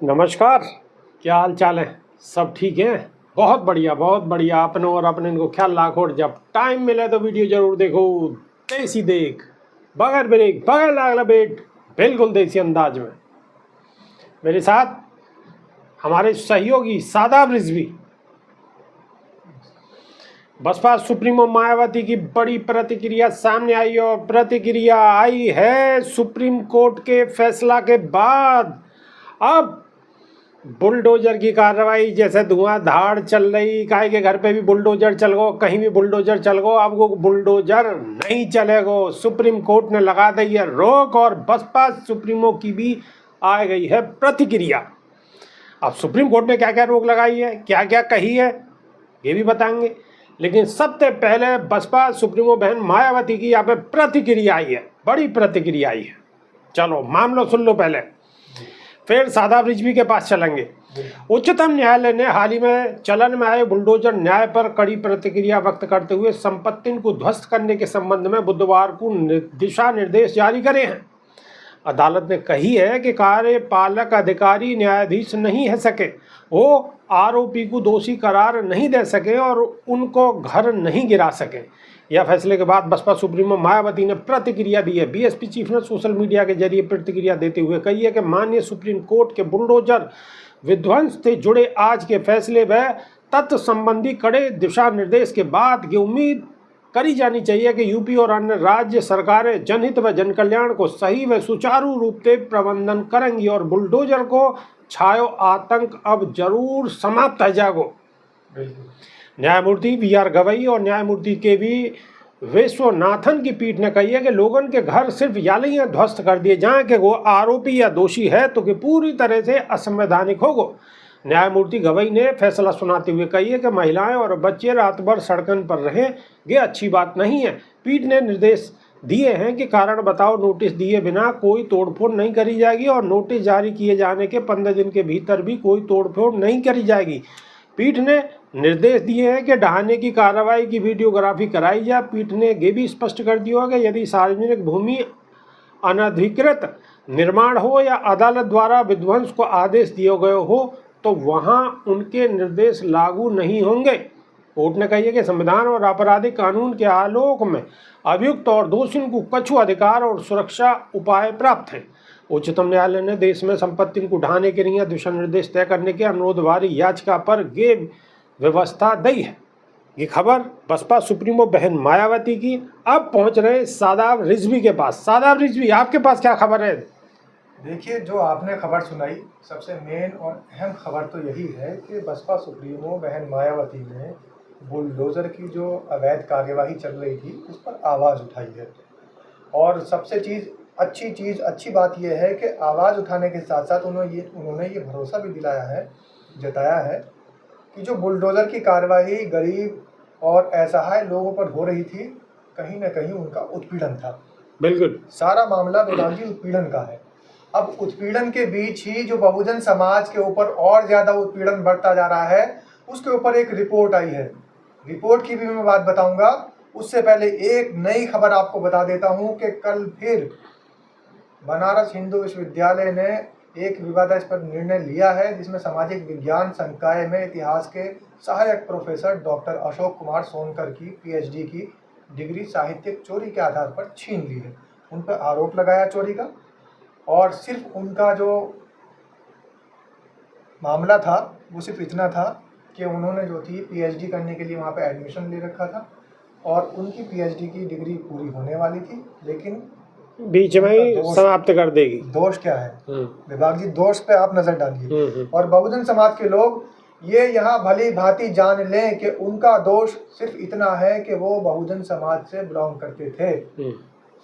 नमस्कार। क्या हाल चाल है? सब ठीक है? बहुत बढ़िया बहुत बढ़िया। अपने और अपने इनको ख्याल रखो और जब टाइम मिले तो वीडियो जरूर देखो। देसी देख, बगैर ब्रेक, बगैर लागला बेट, बिल्कुल देसी अंदाज में। मेरे साथ हमारे सहयोगी शादाब रिजवी। बसपा सुप्रीमो मायावती की बड़ी प्रतिक्रिया सामने आई और प्रतिक्रिया आई है सुप्रीम कोर्ट के फैसला के बाद। अब बुलडोजर की कार्रवाई जैसे धुआंधार चल रही, काहे के घर पे भी बुलडोजर चल गो, कहीं भी बुलडोजर चल गो, अब वो बुलडोजर नहीं चलेगो। सुप्रीम कोर्ट ने लगा दी है रोक और बसपा सुप्रीमो की भी आ गई है प्रतिक्रिया। अब सुप्रीम कोर्ट ने क्या क्या रोक लगाई है, क्या क्या कही है, ये भी बताएंगे। लेकिन सबसे पहले बसपा सुप्रीमो बहन मायावती की यहाँ पे प्रतिक्रिया आई है, बड़ी प्रतिक्रिया आई है। चलो मामला सुन लो पहले, फिर शादाब रिजवी के पास चलेंगे। उच्चतम न्यायालय ने हाल ही में चलन में आए बुलडोजर न्याय पर कड़ी प्रतिक्रिया व्यक्त करते हुए संपत्ति को ध्वस्त करने के संबंध में बुधवार को दिशा निर्देश जारी करे हैं। अदालत ने कही है कि कार्यपालक अधिकारी न्यायाधीश नहीं है सके, वो आरोपी को दोषी करार नहीं दे सके और उनको घर नहीं गिरा सके। यह फैसले के बाद बसपा सुप्रीमो मायावती ने प्रतिक्रिया दी है। बीएसपी चीफ ने सोशल मीडिया के जरिए प्रतिक्रिया देते हुए कही है कि माननीय सुप्रीम कोर्ट के बुलडोजर विध्वंस से जुड़े आज के फैसले व तत्व संबंधी कड़े दिशा निर्देश के बाद ये उम्मीद करी जानी चाहिए कि यूपी और अन्य राज्य सरकारें जनहित व जनकल्याण को सही व सुचारू रूप से प्रबंधन करेंगी और बुलडोजर को छायो आतंक अब जरूर समाप्त हो जाएगो। न्यायमूर्ति वी.आर. गवई और न्यायमूर्ति के.वी. विश्वनाथन की पीठ ने कही है कि लोगों के घर सिर्फ यालियां ध्वस्त कर दिए जाएं कि वो आरोपी या दोषी है तो कि पूरी तरह से असंवैधानिक होगो। न्यायमूर्ति गवई ने फैसला सुनाते हुए कही है कि महिलाएं और बच्चे रात भर सड़कों पर रहें, ये अच्छी बात नहीं है। पीठ ने निर्देश दिए हैं कि कारण बताओ नोटिस दिए बिना कोई तोड़फोड़ नहीं करी जाएगी और नोटिस जारी किए जाने के 15 दिन के भीतर भी कोई तोड़फोड़ नहीं करी जाएगी। पीठ ने निर्देश दिए हैं कि ढहाने की कार्रवाई की वीडियोग्राफी कराई जाए। पीठ ने ये भी स्पष्ट कर दिया कि यदि सार्वजनिक भूमि अनधिकृत निर्माण हो या अदालत द्वारा विध्वंस को आदेश दिए गए हो तो वहां उनके निर्देश लागू नहीं होंगे। कोर्ट ने कही है कि संविधान और आपराधिक कानून के आलोक में अभियुक्त और दोषियों को कछु अधिकार और सुरक्षा उपाय प्राप्त हैं। उच्चतम न्यायालय ने देश में संपत्ति को ढहाने के लिए दिशा निर्देश तय करने के अनुरोध वाली याचिका पर ये व्यवस्था दी है। ये खबर बसपा सुप्रीमो बहन मायावती की। अब पहुंच रहे शादाब रिजवी के पास। शादाब रिजवी, आपके पास क्या खबर है? देखिए, जो आपने खबर सुनाई, सबसे मेन और अहम खबर तो यही है कि बसपा सुप्रीमो बहन मायावती ने बुलडोज़र की जो अवैध कार्यवाही चल रही थी उस पर आवाज़ उठाई है। और सबसे अच्छी बात यह है कि आवाज़ उठाने के साथ साथ उन्होंने ये भरोसा भी जताया है कि जो बुलडोज़र की कार्यवाही गरीब और असहाय लोगों पर हो रही थी, कहीं ना कहीं उनका उत्पीड़न था। बिल्कुल, सारा मामला वेदांती उत्पीड़न का है। अब उत्पीड़न के बीच ही जो बहुजन समाज के ऊपर और ज़्यादा उत्पीड़न बढ़ता जा रहा है, उसके ऊपर एक रिपोर्ट आई है। रिपोर्ट की भी मैं बात बताऊंगा। उससे पहले एक नई खबर आपको बता देता हूं कि कल फिर बनारस हिंदू विश्वविद्यालय ने एक विवादास्पद निर्णय लिया है, जिसमें सामाजिक विज्ञान संकाय में इतिहास के सहायक प्रोफेसर डॉक्टर अशोक कुमार सोनकर की पीएचडी की डिग्री साहित्यिक चोरी के आधार पर छीन ली है। उन पर आरोप लगाया चोरी का, और सिर्फ उनका जो मामला था वो सिर्फ इतना था कि उन्होंने जो थी पीएचडी करने के लिए वहाँ पे एडमिशन ले रखा था और उनकी पीएचडी की डिग्री पूरी होने वाली थी, लेकिन बीच में ही समाप्त कर देगी। दोष क्या है विभाग जी? दोष पे आप नजर डालिए। और बहुजन समाज के लोग ये यहाँ भली भांति जान लें कि उनका दोष सिर्फ इतना है कि वो बहुजन समाज से बिलोंग करते थे।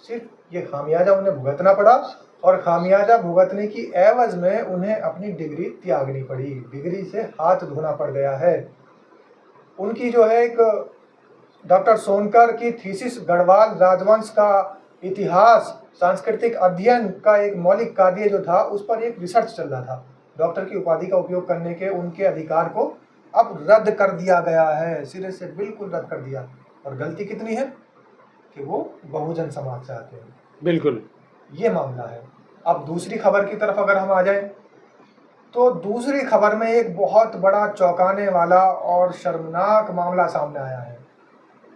सिर्फ ये खामियाजा उन्हें भुगतना पड़ा और खामियाजा भुगतने की एवज में उन्हें अपनी डिग्री त्यागनी पड़ी, डिग्री से हाथ धोना पड़ गया है। उनकी जो है एक डॉक्टर सोनकर की थीसिस गढ़वाल राजवंश का इतिहास सांस्कृतिक अध्ययन का एक मौलिक कार्य जो था, उस पर एक रिसर्च चल रहा था। डॉक्टर की उपाधि का उपयोग करने के उनके अधिकार को अब रद्द कर दिया गया है, सिरे से बिल्कुल रद्द कर दिया। और गलती कितनी है कि वो बहुजन समाज से आते हैं। बिल्कुल, ये मामला है। अब दूसरी खबर की तरफ अगर हम आ जाएं तो दूसरी खबर में एक बहुत बड़ा चौंकाने वाला और शर्मनाक मामला सामने आया है।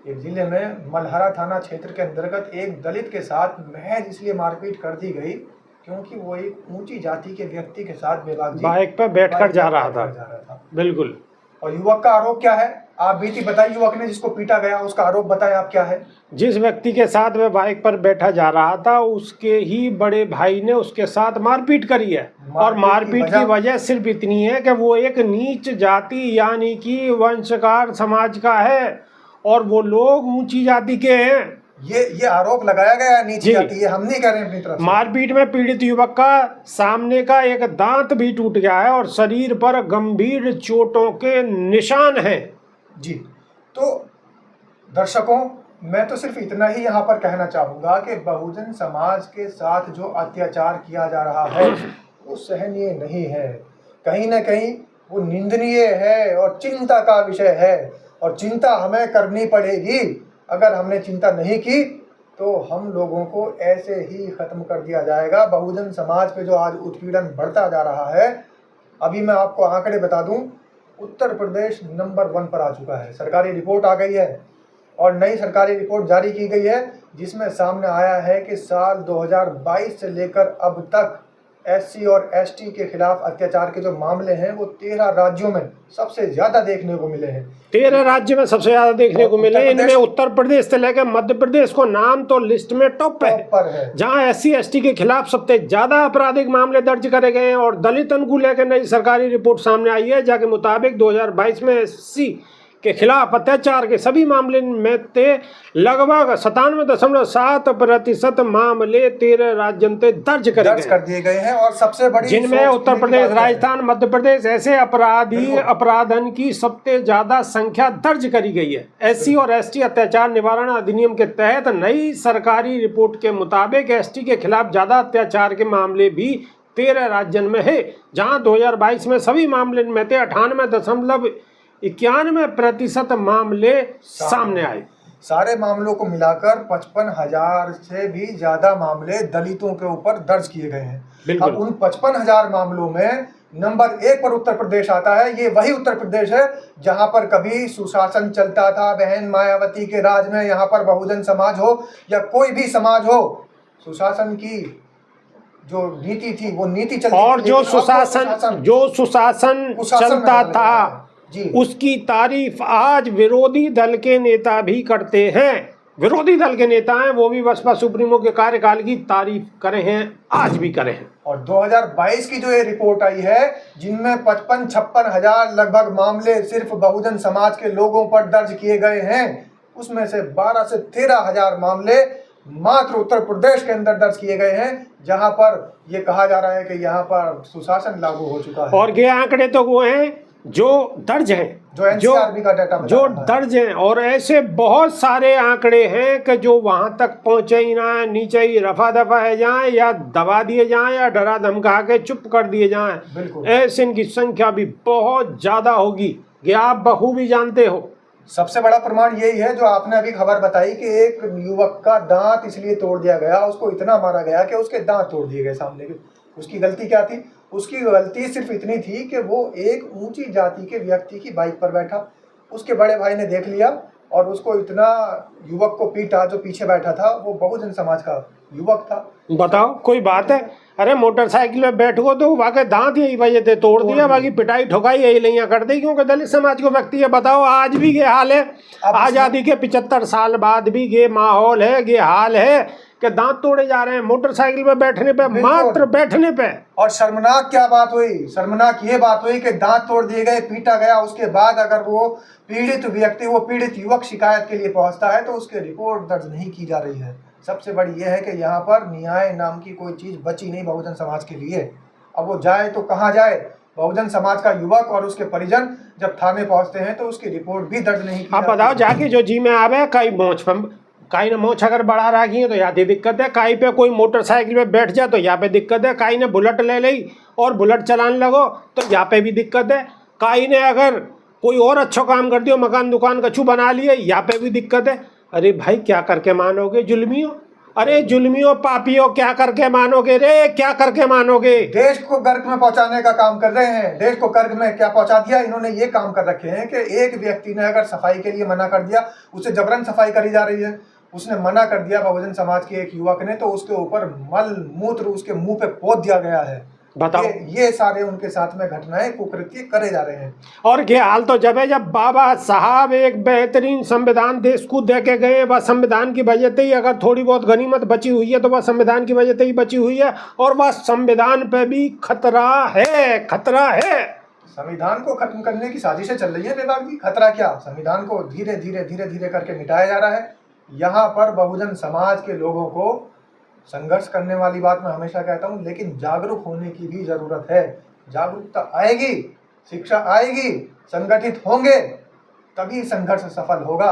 एक जिले में मलहरा थाना क्षेत्र के अंतर्गत एक दलित के साथ महज इसलिए मारपीट कर दी गई क्योंकि वो एक ऊंची जाति के व्यक्ति के साथ बाइक पर बैठकर जा रहा था। बिल्कुल। और युवक का आरोप क्या है, आप बीती बताइए। युवक ने जिसको पीटा गया उसका आरोप बताएं आप क्या है। जिस व्यक्ति के साथ वह बाइक पर बैठा जा रहा था उसके ही बड़े भाई ने उसके साथ मारपीट करी है। और मारपीट की वजह सिर्फ इतनी है कि वो एक नीच जाति यानी कि वंशकार समाज का है और वो लोग ऊंची जाति के हैं। ये आरोप लगाया गया है नीची जाति, ये हम नहीं कह रहे हैं अपनी तरफ से। मारपीट में पीड़ित युवक का सामने का एक दांत भी टूट गया है और शरीर पर गंभीर चोटों के निशान हैं। जी, तो दर्शकों, मैं तो सिर्फ इतना ही यहाँ पर कहना चाहूँगा कि बहुजन समाज के साथ जो अत्याचार किया जा रहा है वो सहनीय नहीं है, कहीं ना कहीं वो निंदनीय है और चिंता का विषय है। और चिंता हमें करनी पड़ेगी। अगर हमने चिंता नहीं की तो हम लोगों को ऐसे ही ख़त्म कर दिया जाएगा। बहुजन समाज पे जो आज उत्पीड़न बढ़ता जा रहा है, अभी मैं आपको आंकड़े बता दूं, उत्तर प्रदेश नंबर 1 पर आ चुका है। सरकारी रिपोर्ट आ गई है और नई सरकारी रिपोर्ट जारी की गई है जिसमें सामने आया है कि साल 2022 से लेकर अब तक SC और ST के खिलाफ अत्याचार के जो मामले हैं वो 13 राज्यों में सबसे ज्यादा देखने को मिले हैं। 13 राज्य में सबसे ज्यादा देखने को मिले। इनमें उत्तर प्रदेश से लेकर मध्य प्रदेश को नाम तो लिस्ट में टॉप पर है, जहां SC ST के खिलाफ सबसे ज्यादा आपराधिक मामले दर्ज करे गए हैं। और दलित अनुकूल है कि नई सरकारी रिपोर्ट सामने आई है जिसके मुताबिक 2022 में SC के खिलाफ अत्याचार के सभी मामले में लगभग 97.7% मामले 13 राज्यों में दर्ज कर दिए गए हैं। और सबसे बड़ी जिनमें उत्तर प्रदेश, राजस्थान, मध्य प्रदेश ऐसे अपराधन की सबसे ज्यादा संख्या दर्ज करी गई है। SC और ST अत्याचार निवारण अधिनियम के तहत नई सरकारी रिपोर्ट के मुताबिक ST के खिलाफ ज्यादा अत्याचार के मामले भी 13 राज्यों में है, जहां 2022 में सभी मामले में 98.91% मामले सामने आए। सारे मामलों को मिलाकर 55,000 से भी ज्यादा मामले दलितों के ऊपर दर्ज किए गए हैं। अब उन 55,000 मामलों में नंबर 1 पर उत्तर प्रदेश आता है। ये वही उत्तर प्रदेश है जहां पर कभी सुशासन चलता था। बहन मायावती के राज में यहाँ पर बहुजन समाज हो या कोई भी समाज हो, सुशासन की जो नीति थी वो नीति चलती थी। और जो सुशासन चलता था उसकी तारीफ आज विरोधी दल के नेता भी करते हैं। विरोधी दल के नेता हैं, वो भी बसपा सुप्रीमो के कार्यकाल की तारीफ करे हैं, आज भी करे हैं। और 2022 की जो ये रिपोर्ट आई है जिनमें 55-56 हजार लगभग मामले सिर्फ बहुजन समाज के लोगों पर दर्ज किए गए हैं, उसमें से 12 से 13 हजार मामले मात्र उत्तर प्रदेश के अंदर दर्ज किए गए हैं, जहां पर ये कहा जा रहा है कि यहाँ पर सुशासन लागू हो चुका है। और ये आंकड़े तो वो हैं जो दर्ज हैं, जो NCRB का डाटा जो दर्ज हैं। और ऐसे बहुत सारे आंकड़े हैं कि जो वहां तक पहुंचे ही ना, नीचे ही रफा दफा है जाएं या दबा दिए जाएं या डरा धमका के चुप कर दिए जाएं। ऐसे इनकी संख्या भी बहुत ज्यादा होगी, ये आप बखूबी जानते हो। सबसे बड़ा प्रमाण यही है जो आपने अभी खबर बताई कि एक युवक का दांत इसलिए तोड़ दिया गया, उसको इतना मारा गया कि उसके दांत तोड़ दिए गए सामने के। उसकी गलती क्या थी? उसकी गलती सिर्फ इतनी थी कि वो एक ऊंची जाति के व्यक्ति की बाइक पर बैठा, उसके बड़े भाई ने देख लिया और उसको इतना युवक को पीटा। जो पीछे बैठा था वो बहुजन समाज का युवक था। बताओ कोई बात है? अरे मोटरसाइकिल में बैठो तो वाकई दांत यही वजह से तोड़ दिया, बाकी पिटाई ठोकाई यही लिया कर दी क्योंकि दलित समाज को व्यक्ति है। बताओ आज भी ये हाल है, आज़ादी के 75 साल बाद भी ये माहौल है, ये हाल है कि दांत तोड़े जा रहे हैं मोटरसाइकिल पे बैठने पे, मात्र बैठने पे। और शर्मनाक क्या बात हुई? शर्मनाक ये बात हुई कि दांत तोड़ दिए गए, पीटा गया। उसके बाद अगर वो पीड़ित व्यक्ति, वो पीड़ित युवक शिकायत के लिए पहुंचता है तो उसकी रिपोर्ट दर्ज नहीं की जा रही है। सबसे बड़ी यह है कि यहाँ पर न्याय नाम की कोई चीज़ बची नहीं बहुजन समाज के लिए। अब वो जाए तो कहाँ जाए? बहुजन समाज का युवक और उसके परिजन जब थाने पहुँचते हैं तो उसकी रिपोर्ट भी दर्ज नहीं की। आप बताओ जाके जो जी में आवे काई ने मोछ अगर बढ़ा रखी है तो यहाँ दिक्कत है, काई पे कोई मोटरसाइकिल पे बैठ जाए तो यहाँ पे दिक्कत है, काई ने बुलेट ले ली और बुलेट चलाने लगो तो यहाँ पे भी दिक्कत है, काई ने अगर कोई और अच्छा काम कर दियो, मकान दुकान कछु बना लिए, यहाँ पे भी दिक्कत है। अरे भाई क्या करके मानोगे जुल्मियों? अरे जुल्मियों पापियों, क्या करके मानोगे रे, क्या करके मानोगे? देश को गर्क में पहुंचाने का काम कर रहे हैं। देश को गर्क में क्या पहुंचा दिया इन्होंने, ये काम कर रखे हैं कि एक व्यक्ति ने अगर सफाई के लिए मना कर दिया, उसे जबरन सफाई करी जा रही है। उसने मना कर दिया बहुजन समाज के एक युवक ने, तो उसके ऊपर मल मूत्र उसके मुंह पे पोत दिया गया है। बताओ, ये सारे उनके साथ में घटनाएं कुकृत्य करे जा रहे हैं। और ये हाल तो जब है जब बाबा साहब एक बेहतरीन संविधान देश को दे के गए। वह संविधान की वजह से ही अगर थोड़ी बहुत गनीमत बची हुई है तो वह संविधान की वजह से ही बची हुई है, और वह संविधान पे भी खतरा है, खतरा है। संविधान को खत्म करने की साजिशें चल रही है विभाग जी। खतरा क्या, संविधान को धीरे धीरे करके मिटाया जा रहा है। यहाँ पर बहुजन समाज के लोगों को संघर्ष करने वाली बात मैं हमेशा कहता हूँ, लेकिन जागरूक होने की भी जरूरत है। जागरूकता आएगी, शिक्षा आएगी, संगठित होंगे, तभी संघर्ष सफल होगा।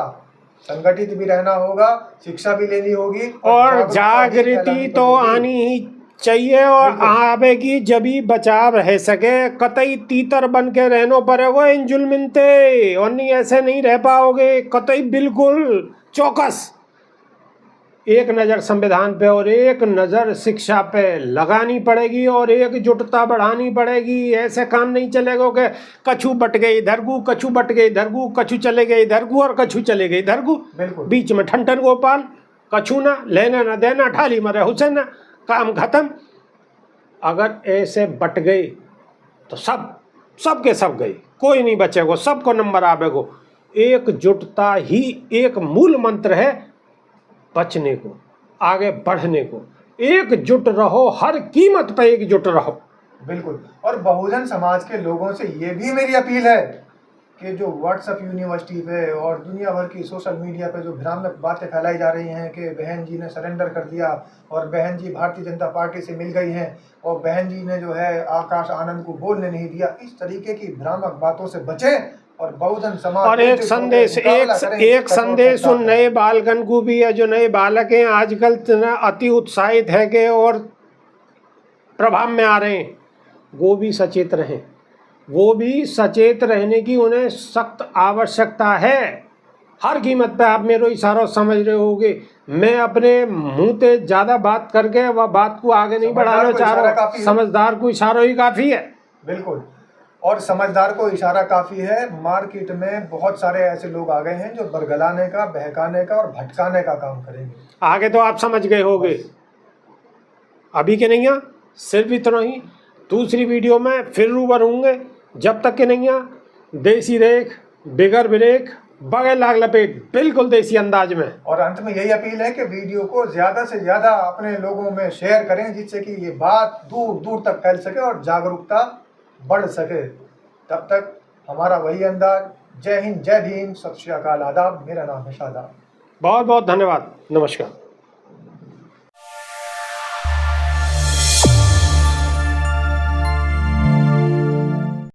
संगठित भी रहना होगा, शिक्षा भी लेनी होगी, और जागृति तो आनी ही चाहिए, और आवेगी जभी बचाव रह सके। कतई तीतर बन के रहनो पर वो इन जुल्मिनते, और नहीं ऐसे नहीं रह पाओगे कतई, बिल्कुल चौकस। एक नज़र संविधान पे और एक नज़र शिक्षा पे लगानी पड़ेगी, और एकजुटता बढ़ानी पड़ेगी। ऐसे काम नहीं चलेगा कि कछु बट गए इधर गु, कछु बट गए इधर गु, कछु चले गए इधर गु और कछु चले गए इधर गु, बीच में ठंठन गोपाल, कछु ना लेना ना देना, ठाली मरे हुसैन, काम खत्म। अगर ऐसे बट गए तो सब के सब गए, कोई नहीं बचेगा, सबको नंबर आवेगो। एकजुटता ही एक मूल मंत्र है बचने को, आगे बढ़ने को। एकजुट रहो, हर कीमत पर एकजुट रहो। बिल्कुल। और बहुजन समाज के लोगों से ये भी मेरी अपील है कि जो व्हाट्सएप यूनिवर्सिटी पे और दुनिया भर की सोशल मीडिया पे जो भ्रामक बातें फैलाई जा रही हैं कि बहन जी ने सरेंडर कर दिया और बहन जी भारतीय जनता पार्टी से मिल गई हैं और बहन जी ने जो है आकाश आनंद को बोलने नहीं दिया, इस तरीके की भ्रामक बातों से बचें और बहुजन समाज। और एक संदेश उन नए बालगण को भी है, जो नए बालक हैं आजकल अति उत्साहित है के और प्रभाव में आ रहे हैं, वो भी सचेत रहें। वो भी सचेत रहने की उन्हें सख्त आवश्यकता है। हर कीमत पे आप मेरे इशारा समझ रहे होगे, मैं अपने मुंह से ज़्यादा बात करके वह बात को आगे नहीं बढ़ाना चाह रहा। समझदार को इशारा ही काफ़ी है। बिल्कुल, और समझदार को इशारा काफ़ी है। मार्केट में बहुत सारे ऐसे लोग आ गए हैं जो बरगलाने का, बहकाने का और भटकाने का काम करेंगे। आगे तो आप समझ गए होगे, अभी के नहीं आ, सिर्फ इतना ही। दूसरी वीडियो में फिर रूबरू होंगे, जब तक के नहीं आ, देसी रेख बिगर ब्रेक बगैर लाग लपेट, बिल्कुल देसी अंदाज में। और अंत में यही अपील है कि वीडियो को ज़्यादा से ज़्यादा अपने लोगों में शेयर करें, जिससे कि ये बात दूर दूर तक फैल सके और जागरूकता बढ़ सके। तब तक हमारा वही अंदाज। जय हिंद, जय भीम, सत श्री अकाल, आदाब। मेरा नाम है शादाब। बहुत बहुत धन्यवाद, नमस्कार।